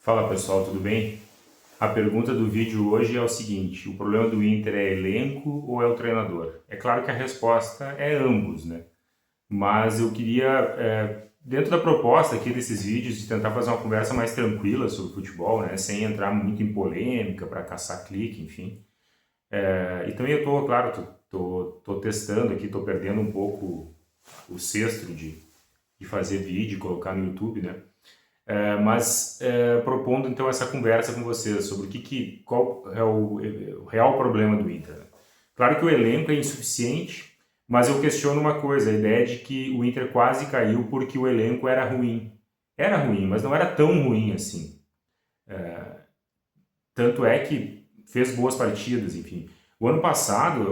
Fala pessoal, tudo bem? A pergunta do vídeo hoje é o seguinte: o problema do Inter é elenco ou é o treinador? É claro que a resposta é ambos, né? Mas eu queria, dentro da proposta aqui desses vídeos, de tentar fazer uma conversa mais tranquila sobre futebol, né? Sem entrar muito em polêmica para caçar clique, enfim. E também eu tô, claro, tô testando aqui, tô perdendo um pouco o cesto de fazer vídeo e colocar no YouTube, né? Mas propondo então essa conversa com vocês sobre qual é o real problema do Inter, né? Claro que o elenco é insuficiente, mas eu questiono uma coisa, a ideia de que o Inter quase caiu porque o elenco era ruim. Era ruim, mas não era tão ruim assim. Tanto é que fez boas partidas, enfim. O ano passado,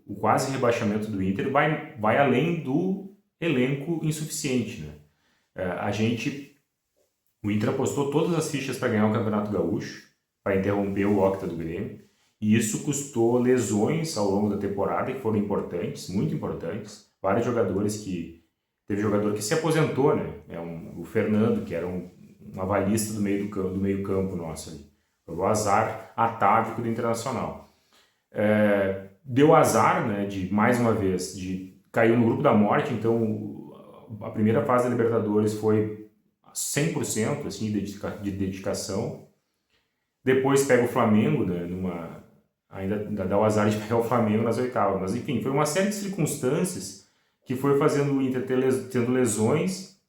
o quase rebaixamento do Inter vai além do elenco insuficiente, né? A gente O Inter apostou todas as fichas para ganhar o Campeonato Gaúcho, para interromper o octa do Grêmio, e isso custou lesões ao longo da temporada que foram importantes, muito importantes. Vários jogadores que. Teve jogador que se aposentou, né? O Fernando, que era um avalista do meio campo nosso ali. Foi o azar atávico do Internacional. Deu azar, né, de mais uma vez, caiu no grupo da morte, então a primeira fase da Libertadores foi 100% assim, de dedicação. Depois pega o Flamengo, né, ainda dá o azar de pegar o Flamengo nas oitavas. Mas enfim, foi uma série de circunstâncias que foi fazendo o Inter tendo lesões.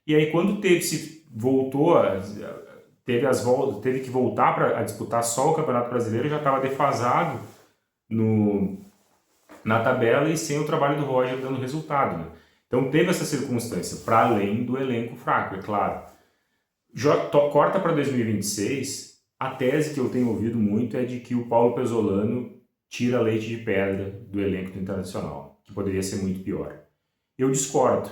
E aí quando teve que voltar para disputar só o Campeonato Brasileiro, já estava defasado na tabela e sem o trabalho do Roger dando resultado, né? Então teve essa circunstância, para além do elenco fraco, é claro. Corta para 2026, a tese que eu tenho ouvido muito é de que o Paulo Pesolano tira leite de pedra do elenco do Internacional, que poderia ser muito pior. Eu discordo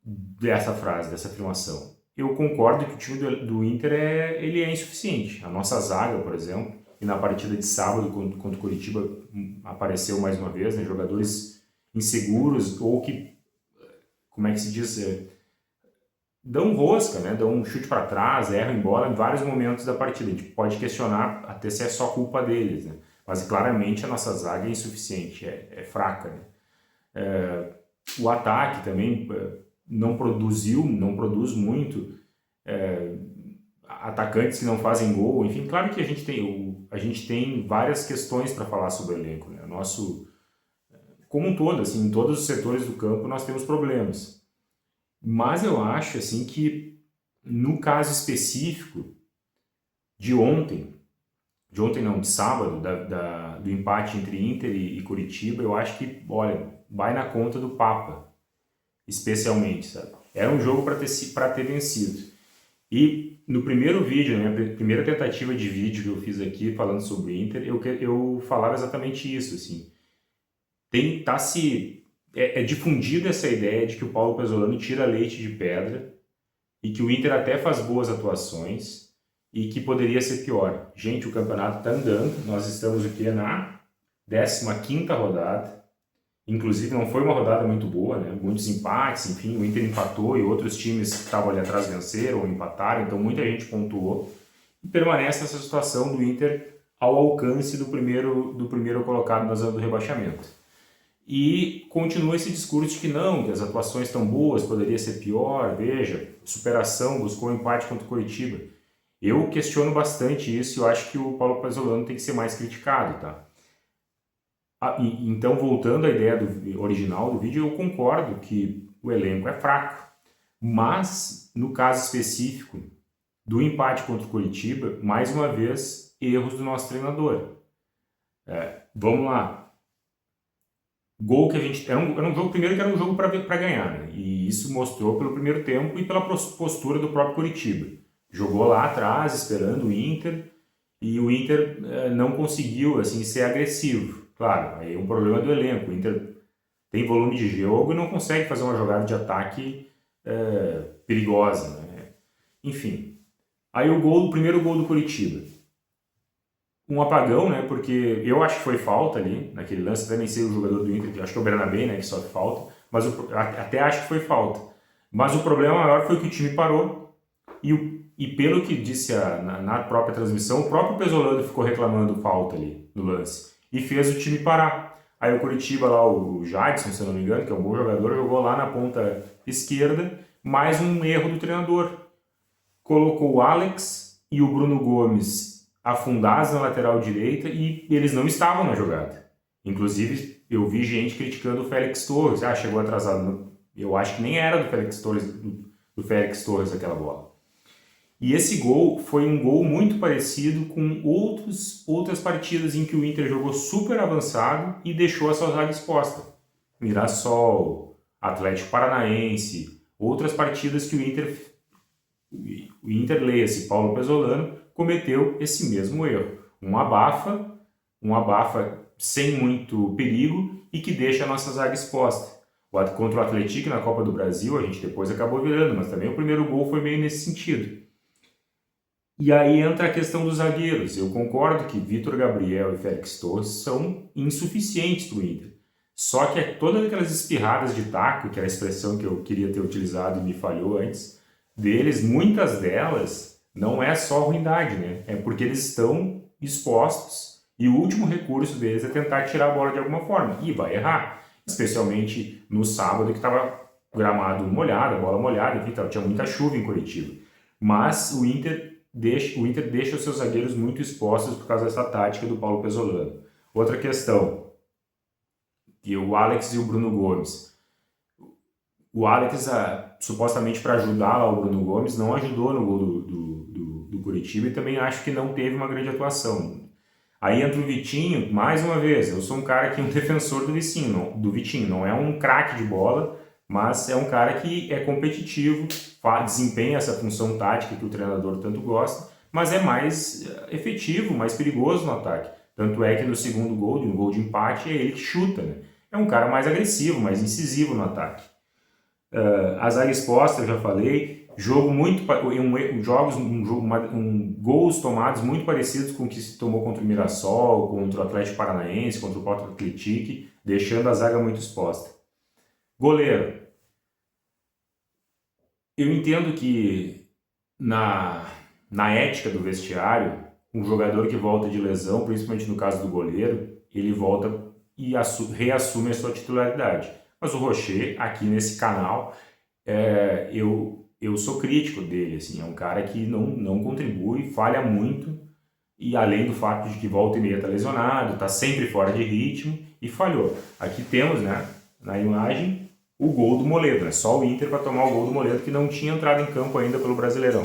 dessa frase, dessa afirmação. Eu concordo que o time do Inter ele é insuficiente. A nossa zaga, por exemplo, e na partida de sábado contra o Coritiba apareceu mais uma vez, né, jogadores inseguros ou que, como é que se diz, dão rosca, né? Dão um chute para trás, erram em bola em vários momentos da partida. A gente pode questionar até se é só culpa deles, né? Mas claramente a nossa zaga é insuficiente, é fraca, né? O ataque também não produz muito, atacantes que não fazem gol, enfim, claro que a gente tem várias questões para falar sobre o elenco, né? Como um todo, assim, em todos os setores do campo nós temos problemas. Mas eu acho assim que no caso específico de ontem não, de sábado, do empate entre Inter e Curitiba, eu acho que, olha, vai na conta do Papa, especialmente, sabe? Era um jogo para ter vencido. E no primeiro vídeo, né, a primeira tentativa de vídeo que eu fiz aqui falando sobre o Inter, eu falava exatamente isso, assim. É difundida essa ideia de que o Paulo Pesolano tira leite de pedra e que o Inter até faz boas atuações e que poderia ser pior. Gente, o campeonato está andando, nós estamos o quê? Na 15ª rodada, inclusive não foi uma rodada muito boa, né? Muitos empates, enfim, o Inter empatou e outros times que estavam ali atrás venceram ou empataram, então muita gente pontuou e permanece essa situação do Inter ao alcance do primeiro colocado na zona do rebaixamento. E continua esse discurso de que não, que as atuações estão boas, poderia ser pior, veja, superação, buscou um empate contra o Coritiba. Eu questiono bastante isso e eu acho que o Paulo Pesolano tem que ser mais criticado, tá? Então, voltando à ideia original do vídeo, eu concordo que o elenco é fraco, mas no caso específico do empate contra o Coritiba, mais uma vez, erros do nosso treinador. Vamos lá. Gol que a gente. Era um jogo, primeiro que era um jogo para ganhar, né? E isso mostrou pelo primeiro tempo e pela postura do próprio Curitiba. Jogou lá atrás, esperando o Inter, e o Inter não conseguiu assim, ser agressivo. Claro, aí é um problema do elenco. O Inter tem volume de jogo e não consegue fazer uma jogada de ataque perigosa, né? Enfim. Aí o primeiro gol do Curitiba. Um apagão, né? Porque eu acho que foi falta ali, naquele lance, até nem sei o jogador do Inter, acho que é o Bernabé, né? Que sofre falta, mas até acho que foi falta. Mas o problema maior foi que o time parou e pelo que disse na própria transmissão, o próprio Pesolano ficou reclamando falta ali no lance e fez o time parar. Aí o Curitiba lá, o Jadson, se eu não me engano, que é um bom jogador, jogou lá na ponta esquerda, mais um erro do treinador. Colocou o Alex e o Bruno Gomes afundados na lateral direita e eles não estavam na jogada. Inclusive, eu vi gente criticando o Félix Torres. Ah, chegou atrasado. Eu acho que nem era do Félix Torres, do Félix Torres aquela bola. E esse gol foi um gol muito parecido com outras partidas em que o Inter jogou super avançado e deixou a sua zaga exposta. Mirassol, Atlético Paranaense, outras partidas que o Inter leia-se Paulo Pesolano, cometeu esse mesmo erro. Um abafa sem muito perigo e que deixa a nossa zaga exposta. Contra o Atlético na Copa do Brasil, a gente depois acabou virando, mas também o primeiro gol foi meio nesse sentido. E aí entra a questão dos zagueiros. Eu concordo que Vitor Gabriel e Félix Torres são insuficientes para o Inter. Só que todas aquelas espirradas de taco, que era a expressão que eu queria ter utilizado e me falhou antes, deles, muitas delas, não é só ruindade, né? É porque eles estão expostos e o último recurso deles é tentar tirar a bola de alguma forma. E vai errar, especialmente no sábado que estava gramado molhado, a bola molhada, enfim, tinha muita chuva em Curitiba. Mas o Inter deixa os seus zagueiros muito expostos por causa dessa tática do Paulo Pesolano. Outra questão, que o Alex e o Bruno Gomes. O Alex, supostamente para ajudar lá o Bruno Gomes, não ajudou no gol do Curitiba e também acho que não teve uma grande atuação. Aí entra o Vitinho, mais uma vez, eu sou um cara que é um defensor do Vitinho, não é um craque de bola, mas é um cara que é competitivo, desempenha essa função tática que o treinador tanto gosta, mas é mais efetivo, mais perigoso no ataque. Tanto é que no segundo gol, no gol de empate, é ele que chuta, né? É um cara mais agressivo, mais incisivo no ataque. A zaga exposta, eu já falei, gols tomados muito parecidos com o que se tomou contra o Mirassol, contra o Atlético Paranaense, contra o Porto Atlético, deixando a zaga muito exposta. Goleiro. Eu entendo que na ética do vestiário, um jogador que volta de lesão, principalmente no caso do goleiro, ele volta e reassume a sua titularidade. Mas o Rocher, aqui nesse canal, eu sou crítico dele, assim, é um cara que não contribui, falha muito, e além do fato de que volta e meia está lesionado, está sempre fora de ritmo, e falhou. Aqui temos, né, na imagem, o gol do Moledo, né? Só o Inter para tomar o gol do Moledo, que não tinha entrado em campo ainda pelo Brasileirão.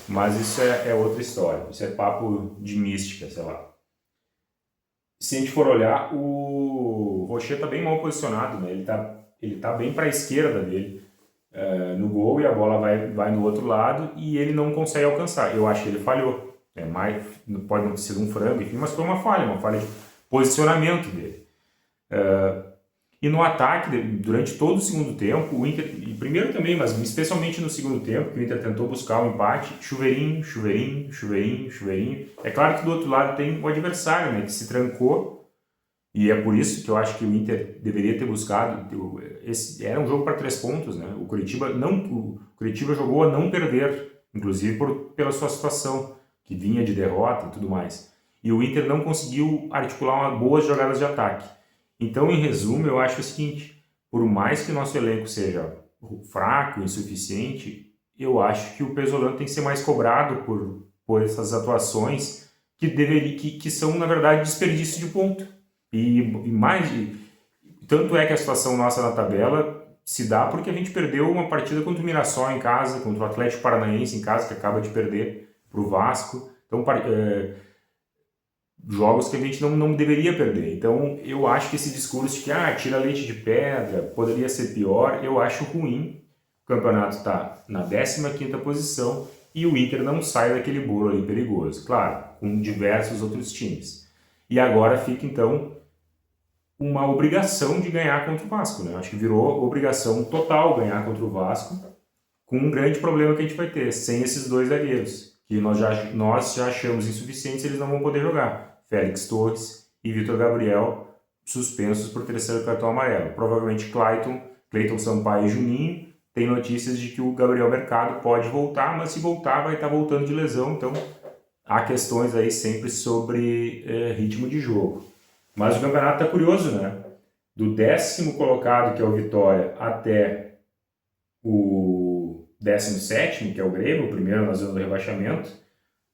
Mas isso é outra história, isso é papo de mística, sei lá. Se a gente for olhar, o Rocher está bem mal posicionado, né? Ele tá bem para a esquerda dele no gol e a bola vai no outro lado e ele não consegue alcançar. Eu acho que ele falhou. Pode não ter sido um frango, enfim, mas foi uma falha de posicionamento dele. E no ataque, durante todo o segundo tempo, o Inter, e primeiro também, mas especialmente no segundo tempo, que o Inter tentou buscar um empate, chuveirinho. É claro que do outro lado tem o adversário, né, que se trancou, e é por isso que eu acho que o Inter deveria ter buscado. Era um jogo para 3 pontos, né? O Curitiba jogou a não perder, inclusive pela sua situação, que vinha de derrota e tudo mais. E o Inter não conseguiu articular boas jogadas de ataque. Então, em resumo, eu acho o seguinte: por mais que o nosso elenco seja fraco, insuficiente, eu acho que o Pesolano tem que ser mais cobrado por essas atuações que são, na verdade, desperdício de ponto. Tanto é que a situação nossa na tabela se dá porque a gente perdeu uma partida contra o Mirassol em casa, contra o Atlético Paranaense em casa, que acaba de perder para o Vasco. Então, jogos que a gente não deveria perder. Então, eu acho que esse discurso de que tira leite de pedra, poderia ser pior, eu acho ruim. O campeonato está na 15ª posição e o Inter não sai daquele bolo ali perigoso. Claro, com diversos outros times. E agora fica, então, uma obrigação de ganhar contra o Vasco, né? Eu acho que virou obrigação total ganhar contra o Vasco, com um grande problema que a gente vai ter, sem esses 2 zagueiros, que nós já achamos insuficientes, eles não vão poder jogar. Félix Torres e Vitor Gabriel suspensos por 3º cartão amarelo. Provavelmente Cleiton Sampaio e Juninho tem notícias de que o Gabriel Mercado pode voltar, mas se voltar vai estar voltando de lesão, então há questões aí sempre sobre ritmo de jogo. Mas o campeonato está curioso, né? Do 10º colocado, que é o Vitória, até o 17º, que é o Grêmio, o primeiro na zona do rebaixamento,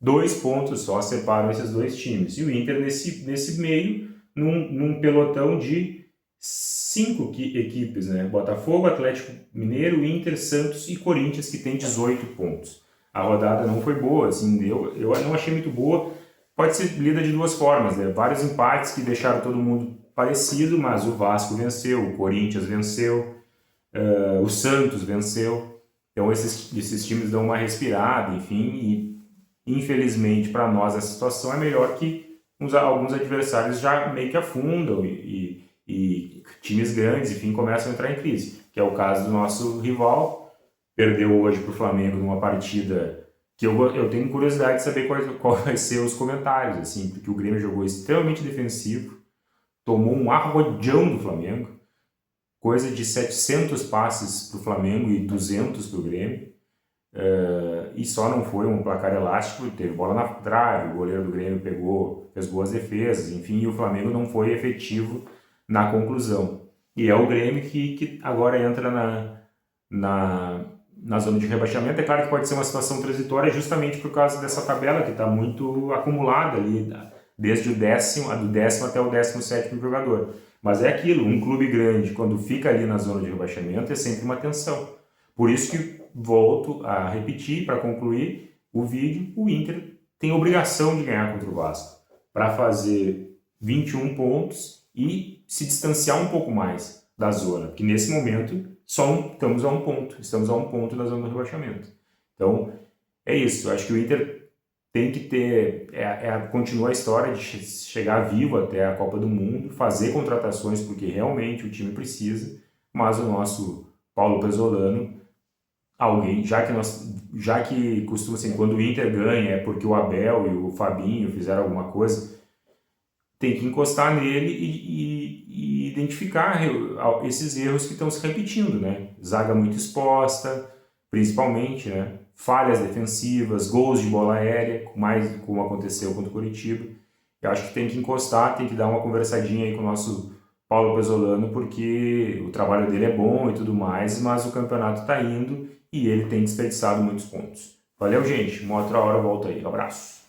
2 pontos só separam esses dois times. E o Inter nesse meio, num pelotão de 5 equipes, né? Botafogo, Atlético Mineiro, Inter, Santos e Corinthians, que tem 18 pontos. A rodada não foi boa, assim, eu não achei muito boa. Pode ser lida de duas formas, né? Vários empates que deixaram todo mundo parecido, mas o Vasco venceu, o Corinthians venceu, o Santos venceu. Então esses times dão uma respirada, enfim, e infelizmente para nós essa situação é melhor que alguns adversários já meio que afundam e times grandes, enfim, começam a entrar em crise, que é o caso do nosso rival, perdeu hoje para o Flamengo numa partida que eu tenho curiosidade de saber qual vai ser os comentários, assim, porque o Grêmio jogou extremamente defensivo, tomou um arrodeão do Flamengo, coisa de 700 passes para o Flamengo e 200 para o Grêmio, e só não foi um placar elástico, teve bola na trave, o goleiro do Grêmio fez boas defesas, enfim, e o Flamengo não foi efetivo na conclusão. E é o Grêmio que agora entra na zona de rebaixamento. É claro que pode ser uma situação transitória justamente por causa dessa tabela que está muito acumulada ali, desde do décimo até o 17º jogador. Mas é aquilo, um clube grande, quando fica ali na zona de rebaixamento, é sempre uma tensão. Por isso que, volto a repetir, para concluir o vídeo, o Inter tem obrigação de ganhar contra o Vasco, para fazer 21 pontos e se distanciar um pouco mais da zona, porque nesse momento estamos a um ponto da zona do rebaixamento. Então, é isso, eu acho que o Inter tem que ter, continua a história de chegar vivo até a Copa do Mundo, fazer contratações porque realmente o time precisa, mas o nosso Paulo Pesolano, já que costuma assim, quando o Inter ganha é porque o Abel e o Fabinho fizeram alguma coisa, tem que encostar nele e identificar esses erros que estão se repetindo, né? Zaga muito exposta, principalmente, né? Falhas defensivas, gols de bola aérea, mais como aconteceu contra o Coritiba. Eu acho que tem que encostar, tem que dar uma conversadinha aí com o nosso Paulo Pesolano, porque o trabalho dele é bom e tudo mais, mas o campeonato está indo e ele tem desperdiçado muitos pontos. Valeu, gente. Uma outra hora eu volto aí. Um abraço.